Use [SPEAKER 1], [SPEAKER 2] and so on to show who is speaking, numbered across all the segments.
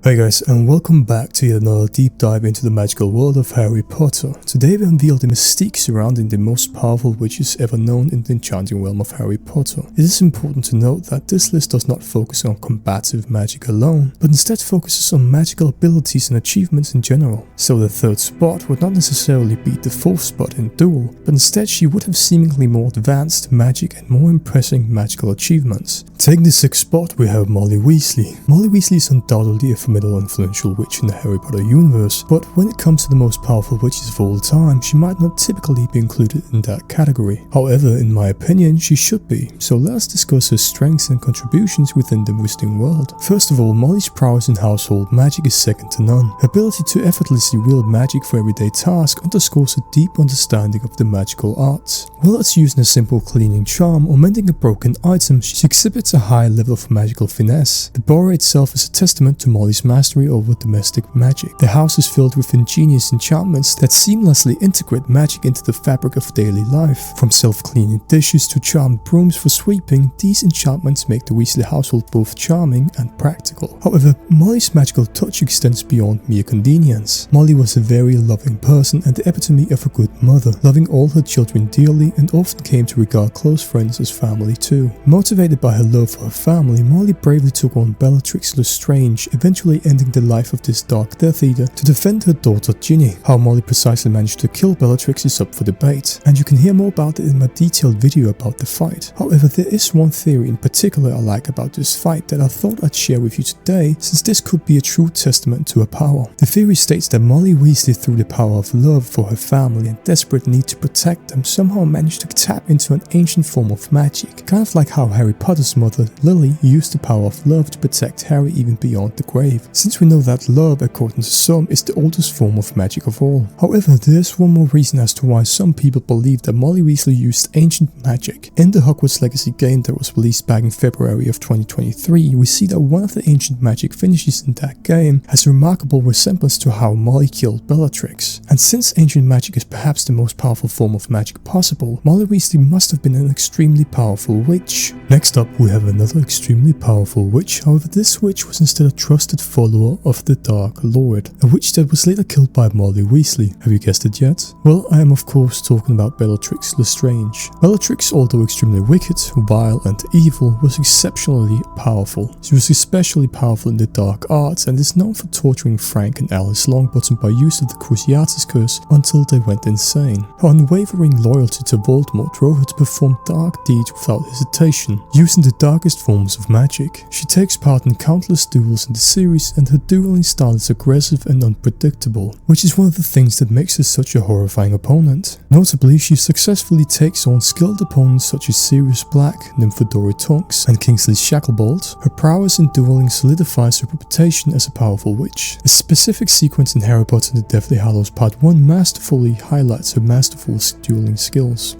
[SPEAKER 1] Hi guys, and welcome back to yet another deep dive into the magical world of Harry Potter. Today we unveil the mystique surrounding the most powerful witches ever known in the enchanting realm of Harry Potter. It is important to note that this list does not focus on combative magic alone, but instead focuses on magical abilities and achievements in general. So the third spot would not necessarily beat the fourth spot in duel, but instead she would have seemingly more advanced magic and more impressive magical achievements. Taking the sixth spot we have Molly Weasley. Molly Weasley is undoubtedly a formidable and influential witch in the Harry Potter universe, but when it comes to the most powerful witches of all time, she might not typically be included in that category. However, in my opinion, she should be, so let's discuss her strengths and contributions within the wizarding world. First of all, Molly's prowess in household magic is second to none. Her ability to effortlessly wield magic for everyday tasks underscores a deep understanding of the magical arts. Whether it's using a simple cleaning charm or mending a broken item, she exhibits a high level of magical finesse. The Burrow itself is a testament to Molly's mastery over domestic magic. The house is filled with ingenious enchantments that seamlessly integrate magic into the fabric of daily life. From self-cleaning dishes to charmed brooms for sweeping, these enchantments make the Weasley household both charming and practical. However, Molly's magical touch extends beyond mere convenience. Molly was a very loving person and the epitome of a good mother, loving all her children dearly and often came to regard close friends as family too. Motivated by her love for her family, Molly bravely took on Bellatrix Lestrange, eventually ending the life of this dark Death Eater to defend her daughter Ginny. How Molly precisely managed to kill Bellatrix is up for debate, and you can hear more about it in my detailed video about the fight. However, there is one theory in particular I like about this fight that I thought I'd share with you today, since this could be a true testament to her power. The theory states that Molly Weasley, through the power of love for her family and desperate need to protect them, somehow managed to tap into an ancient form of magic, kind of like how Harry Potter's mother Lily used the power of love to protect Harry even beyond the grave, since we know that love, according to some, is the oldest form of magic of all. However, there's one more reason as to why some people believe that Molly Weasley used ancient magic. In the Hogwarts Legacy game that was released back in February of 2023, we see that one of the ancient magic finishes in that game has a remarkable resemblance to how Molly killed Bellatrix. And since ancient magic is perhaps the most powerful form of magic possible, Molly Weasley must have been an extremely powerful witch. Next up, we have another extremely powerful witch. However, this witch was instead a trusted follower of the Dark Lord, a witch that was later killed by Molly Weasley. Have you guessed it yet? Well, I am of course talking about Bellatrix Lestrange. Bellatrix, although extremely wicked, vile and evil, was exceptionally powerful. She was especially powerful in the dark arts and is known for torturing Frank and Alice Longbottom by use of the Cruciatus Curse until they went insane. Her unwavering loyalty to Voldemort drove her to perform dark deeds without hesitation, using the darkest forms of magic. She takes part in countless duels in the series, and her dueling style is aggressive and unpredictable, which is one of the things that makes her such a horrifying opponent. Notably, she successfully takes on skilled opponents such as Sirius Black, Nymphadora Tonks, and Kingsley Shacklebolt. Her prowess in dueling solidifies her reputation as a powerful witch. A specific sequence in Harry Potter and the Deathly Hallows Part 1 masterfully highlights her masterful dueling skills.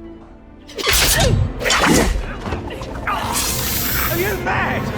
[SPEAKER 2] Are you mad?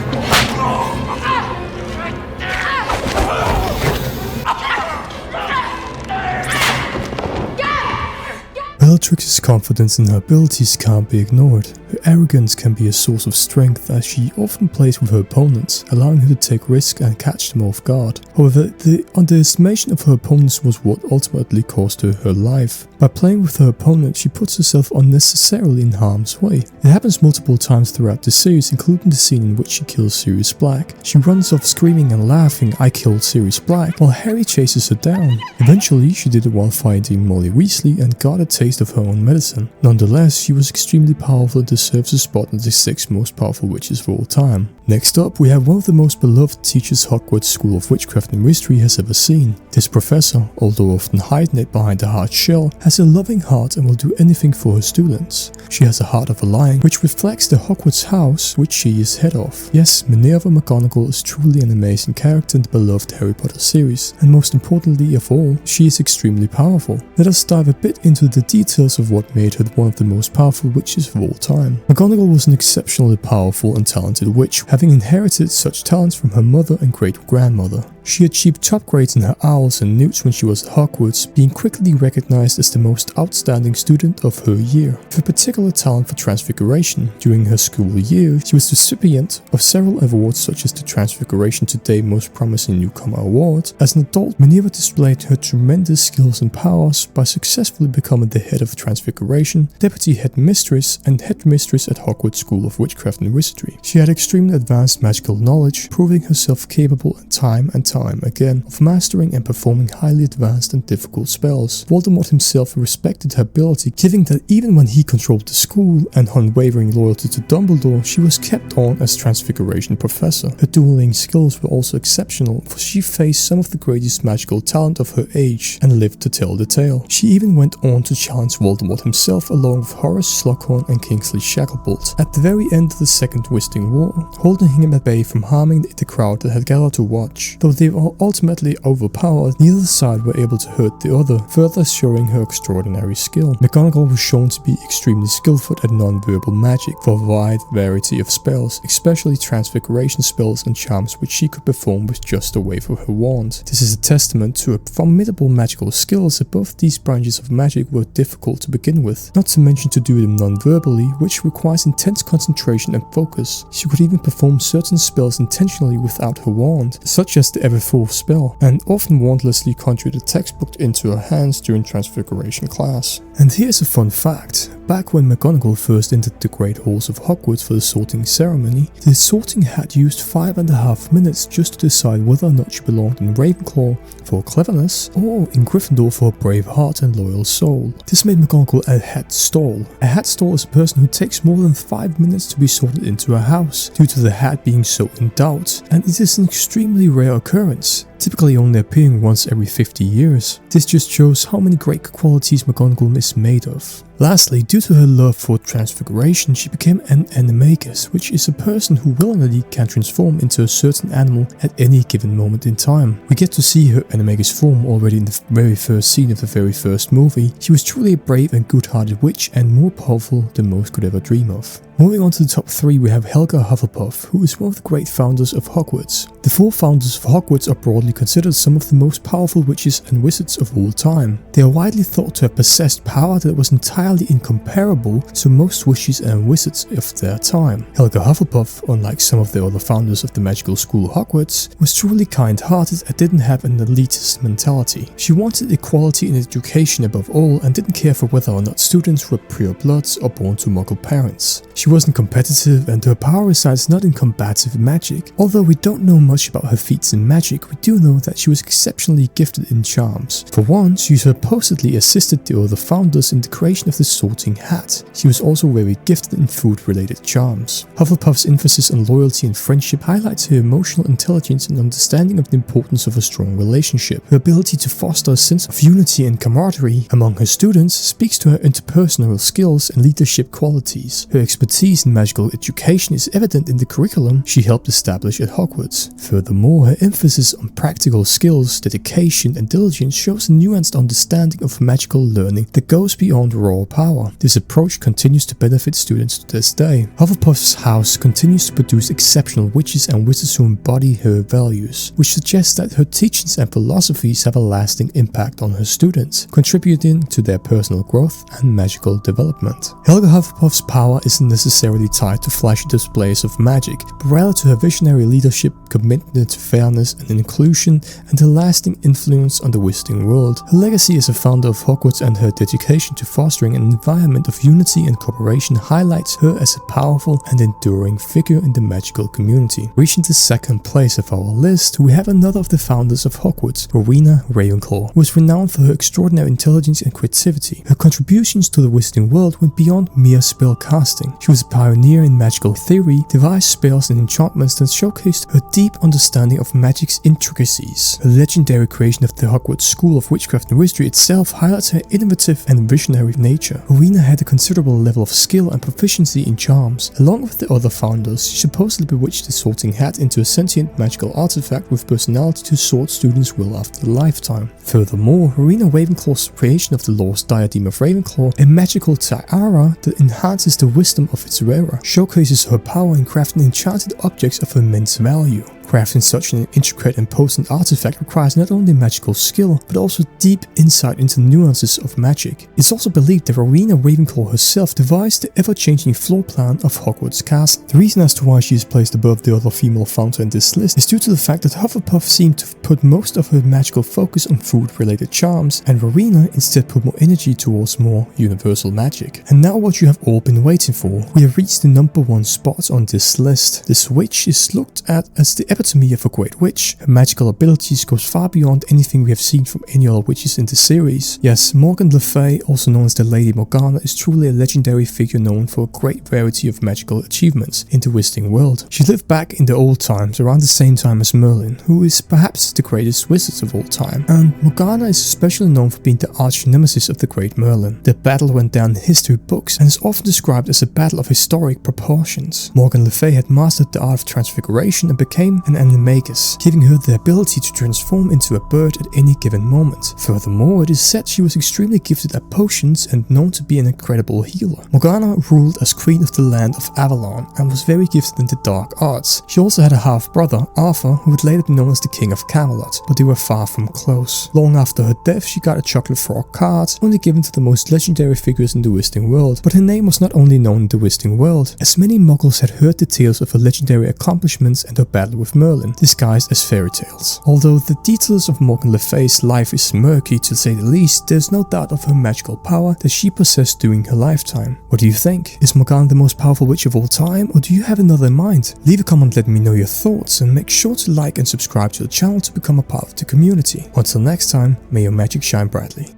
[SPEAKER 1] Bellatrix's confidence in her abilities can't be ignored. Her arrogance can be a source of strength as she often plays with her opponents, allowing her to take risks and catch them off guard. However, the underestimation of her opponents was what ultimately cost her her life. By playing with her opponent, she puts herself unnecessarily in harm's way. It happens multiple times throughout the series, including the scene in which she kills Sirius Black. She runs off screaming and laughing, "I killed Sirius Black," while Harry chases her down. Eventually, she did it while fighting Molly Weasley and got a taste of her own medicine. Nonetheless, she was extremely powerful and deserves a spot in the 6 most powerful witches of all time. Next up, we have one of the most beloved teachers Hogwarts School of Witchcraft and Mystery has ever seen. This professor, although often hiding it behind a hard shell, has a loving heart and will do anything for her students. She has a heart of a lion, which reflects the Hogwarts house which she is head of. Yes, Minerva McGonagall is truly an amazing character in the beloved Harry Potter series, and most importantly of all, she is extremely powerful. Let us dive a bit into the details of what made her one of the most powerful witches of all time. McGonagall was an exceptionally powerful and talented witch, having inherited such talents from her mother and great-grandmother. She achieved top grades in her OWLs and NEWTs when she was at Hogwarts, being quickly recognized as the most outstanding student of her year. With a particular talent for transfiguration, during her school year, she was the recipient of several awards such as the Transfiguration Today Most Promising Newcomer Award. As an adult, Minerva displayed her tremendous skills and powers by successfully becoming the head of Transfiguration, deputy headmistress, and headmistress at Hogwarts School of Witchcraft and Wizardry. She had extremely advanced magical knowledge, proving herself capable time and time again of mastering and performing highly advanced and difficult spells. Voldemort himself respected her ability, giving that even when he controlled the school and unwavering loyalty to Dumbledore, she was kept on as Transfiguration Professor. Her dueling skills were also exceptional, for she faced some of the greatest magical talent of her age and lived to tell the tale. She even went on to challenge Voldemort himself along with Horace Slughorn and Kingsley Shacklebolt at the very end of the Second Wizarding War, holding him at bay from harming the crowd that had gathered to watch. Though they were ultimately overpowered, neither side were able to hurt the other, further showing her extraordinary skill. McGonagall was shown to be extremely skillful at non-verbal magic for a wide variety of spells, especially transfiguration spells and charms which she could perform with just a wave of her wand. This is a testament to her formidable magical skills, that both these branches of magic were difficult to begin with, not to mention to do them non-verbally, which requires intense concentration and focus. She could even perform certain spells intentionally without her wand, such as the Everforth spell, and often wandlessly conjured a textbook into her hands during Transfiguration class. And here's a fun fact. Back when McGonagall first entered the Great Halls of Hogwarts for the sorting ceremony, the sorting hat used 5.5 minutes just to decide whether or not she belonged in Ravenclaw for cleverness or in Gryffindor for a brave heart and loyal soul. This made McGonagall a hat stall. A hat stall is a person who takes more than 5 minutes to be sorted into a house, due to the hat being so in doubt, and it is an extremely rare occurrence, typically only appearing once every 50 years. This just shows how many great qualities McGonagall is made of. Lastly, due to her love for transfiguration, she became an animagus, which is a person who willingly can transform into a certain animal at any given moment in time. We get to see her animagus form already in the very first scene of the very first movie. She was truly a brave and good-hearted witch, and more powerful than most could ever dream of. Moving on to the top 3, we have Helga Hufflepuff, who is one of the great founders of Hogwarts. The 4 founders of Hogwarts are broadly considered some of the most powerful witches and wizards of all time. They are widely thought to have possessed power that was entirely incomparable to most witches and wizards of their time. Helga Hufflepuff, unlike some of the other founders of the magical school Hogwarts, was truly kind-hearted and didn't have an elitist mentality. She wanted equality in education above all, and didn't care for whether or not students were pure bloods or born to Muggle parents. She wasn't competitive, and her power resides not in combative magic. Although we don't know much about her feats in magic, we do know that she was exceptionally gifted in charms. For one, she supposedly assisted the other founders in the creation of the sorting hat. She was also very gifted in food-related charms. Hufflepuff's emphasis on loyalty and friendship highlights her emotional intelligence and understanding of the importance of a strong relationship. Her ability to foster a sense of unity and camaraderie among her students speaks to her interpersonal skills and leadership qualities. Her expertise in magical education is evident in the curriculum she helped establish at Hogwarts. Furthermore, her emphasis on practical skills, dedication, and diligence shows a nuanced understanding of magical learning that goes beyond raw power. This approach continues to benefit students to this day. Hufflepuff's house continues to produce exceptional witches and wizards who embody her values, which suggests that her teachings and philosophies have a lasting impact on her students, contributing to their personal growth and magical development. Helga Hufflepuff's power isn't necessarily tied to flashy displays of magic, but rather to her visionary leadership, commitment to fairness and inclusion, and her lasting influence on the wizarding world. Her legacy as a founder of Hogwarts and her dedication to fostering an environment of unity and cooperation highlights her as a powerful and enduring figure in the magical community. Reaching the second place of our list, we have another of the founders of Hogwarts, Rowena Ravenclaw, who was renowned for her extraordinary intelligence and creativity. Her contributions to the wizarding world went beyond mere spell casting. She was a pioneer in magical theory, devised spells and enchantments that showcased her deep understanding of magic's intricacies. Her legendary creation of the Hogwarts School of Witchcraft and Wizardry itself highlights her innovative and visionary nature. Rowena had a considerable level of skill and proficiency in charms. Along with the other founders, she supposedly bewitched the sorting hat into a sentient magical artifact with personality to sort students' will after a lifetime. Furthermore, Rowena Ravenclaw's creation of the Lost Diadem of Ravenclaw, a magical tiara that enhances the wisdom of its wearer, showcases her power in crafting enchanted objects of immense value. Crafting such an intricate and potent artifact requires not only magical skill, but also deep insight into the nuances of magic. It's also believed that Rowena Ravenclaw herself devised the ever-changing floor plan of Hogwarts Castle. The reason as to why she is placed above the other female founder in this list is due to the fact that Hufflepuff seemed to put most of her magical focus on food-related charms, and Rowena instead put more energy towards more universal magic. And now what you have all been waiting for. We have reached the number 1 spot on this list. This witch is looked at as the epitome of a great witch. Her magical abilities goes far beyond anything we have seen from any other witches in the series. Yes, Morgan Le Fay, also known as the Lady Morgana, is truly a legendary figure known for a great variety of magical achievements in the Wizarding World. She lived back in the old times, around the same time as Merlin, who is perhaps the greatest wizard of all time. And Morgana is especially known for being the arch nemesis of the great Merlin. The battle went down in history books and is often described as a battle of historic proportions. Morgan Le Fay had mastered the art of transfiguration and became an animagus, giving her the ability to transform into a bird at any given moment. Furthermore, it is said she was extremely gifted at potions and known to be an incredible healer. Morgana ruled as queen of the land of Avalon and was very gifted in the dark arts. She also had a half-brother, Arthur, who would later be known as the King of Camelot, but they were far from close. Long after her death, she got a chocolate frog card, only given to the most legendary figures in the Wizarding World. But her name was not only known in the Wizarding World, as many muggles had heard the tales of her legendary accomplishments and her battle with Merlin, disguised as fairy tales. Although the details of Morgan Le Fay's life is murky to say the least, there's no doubt of her magical power that she possessed during her lifetime. What do you think? Is Morgana the most powerful witch of all time, or do you have another in mind? Leave a comment letting me know your thoughts, and make sure to like and subscribe to the channel to become a part of the community. Until next time, may your magic shine brightly.